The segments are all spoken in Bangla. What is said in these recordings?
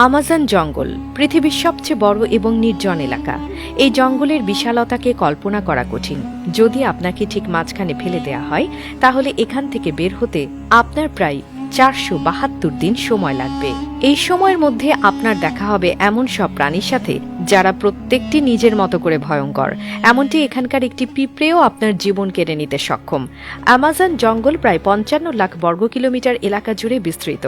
আমাজন জঙ্গল পৃথিবীর সবচেয়ে বড় এবং নির্জন এলাকা। এই জঙ্গলের বিশালতাকে কল্পনা করা কঠিন। যদি আপনাকে ঠিক মাঝখানে ফেলে দেয়া হয়, তাহলে এখান থেকে বের হতে আপনার প্রায় 472 দিন সময় লাগবে। এই সময়ের মধ্যে আপনার দেখা হবে এমন সব প্রাণীর সাথে যারা প্রত্যেকটি নিজের মতো করে ভয়ঙ্কর। এমনটি এখানকার একটি পিঁপড়েও আপনার জীবন কেড়ে নিতে সক্ষম। আমাজন জঙ্গল প্রায় 55 লাখ বর্গ কিলোমিটার এলাকা জুড়ে বিস্তৃত।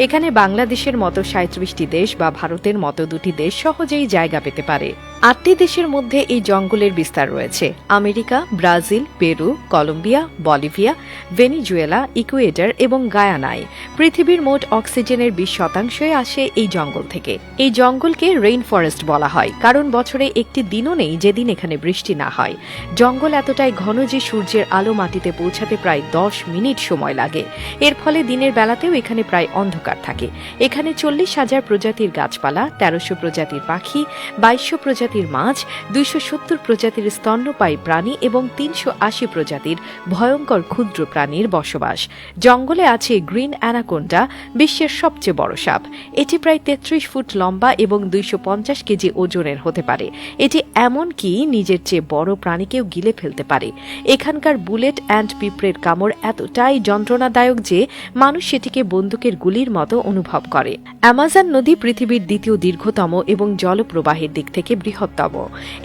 এখানে বাংলাদেশের মতো 37টি দেশ বা ভারতের মতো 2টি দেশ সহজেই জায়গা পেতে পারে। 8টি দেশের মধ্যে এই জঙ্গলের বিস্তার রয়েছে: America, Brazil, Peru, Colombia, Bolivia, Venezuela, Ecuador এবং গায়ানায়। পৃথিবীর মোট অক্সিজেনের 20% আসে এই জঙ্গল থেকে। এই জঙ্গলকে রেইন ফরেস্ট বলা হয়, কারণ বছরে একটি দিনও নেই যেদিন এখানে বৃষ্টি না হয়। জঙ্গল এতটাই ঘন যে সূর্যের আলো মাটিতে পৌঁছাতে প্রায় 10 মিনিট সময় লাগে। এর ফলে দিনের বেলাতেও এখানে প্রায় অন্ধকার থাকে। এখানে 40,000 প্রজাতির গাছপালা, 1300 প্রজাতির পাখি, 2200 প্রজাতির মাছ, 270 প্রজাতির স্তন্যপায়ী প্রাণী এবং 380 প্রজাতির ভয়ঙ্কর ক্ষুদ্র প্রাণীর বসবাস। জঙ্গলে আছে গ্রিন অ্যানাকোন্ডা, বিশ্বের সবচেয়ে বড় সাপ। এটি প্রায় 33 ফুট লম্বা এবং 250 কেজি ওজনের হতে পারে। এটি এমনকি নিজের চেয়ে বড় প্রাণীকেও গিলে ফেলতে পারে। এখানকার বুলেট অ্যান্ড পিঁপড়ের কামড় এতটাই যন্ত্রণাদায়ক যে মানুষ সেটিকে বন্দুকের গুলির মতো অনুভব করে। অ্যামাজন নদী পৃথিবীর দ্বিতীয় দীর্ঘতম এবং জলপ্রবাহের দিক থেকে বৃহত্তম।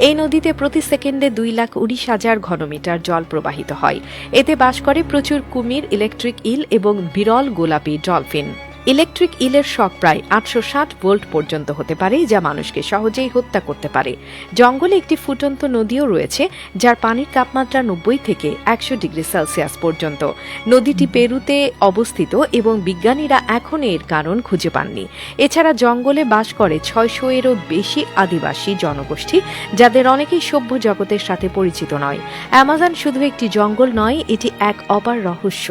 এই নদীতে প্রতি সেকেন্ডে 2,19,000 ঘনমিটার জল প্রবাহিত হয়। এতে বাস করে প্রচুর কুমির, ইলেকট্রিক ইল এবং বিরল গোলাপি ডলফিন। ইলেকট্রিক ইলের শক প্রায় 860 ভোল্ট পর্যন্ত হতে পারে, যা মানুষকে সহজেই হত্যা করতে পারে। জঙ্গলে একটি ফুটন্ত নদীও রয়েছে, যার পানির তাপমাত্রা 90 থেকে 100 ডিগ্রি সেলসিয়াস পর্যন্ত। নদীটি পেরুতে অবস্থিত এবং বিজ্ঞানীরা এখন এর কারণ খুঁজে পাননি। এছাড়া জঙ্গলে বাস করে 600-এরও বেশি আদিবাসী জনগোষ্ঠী, যাদের অনেকেই সভ্য জগতের সাথে পরিচিত নয়। অ্যামাজন শুধু একটি জঙ্গল নয়, এটি এক অপার রহস্য।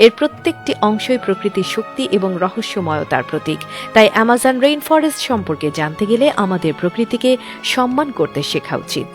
এর প্রত্যেকটি অংশই প্রকৃতির শক্তি এবং রহস্যময়তার প্রতীক। তাই অ্যামাজন রেইন ফরেস্ট সম্পর্কে জানতে গেলে আমাদের প্রকৃতিকে সম্মান করতে শেখা উচিত।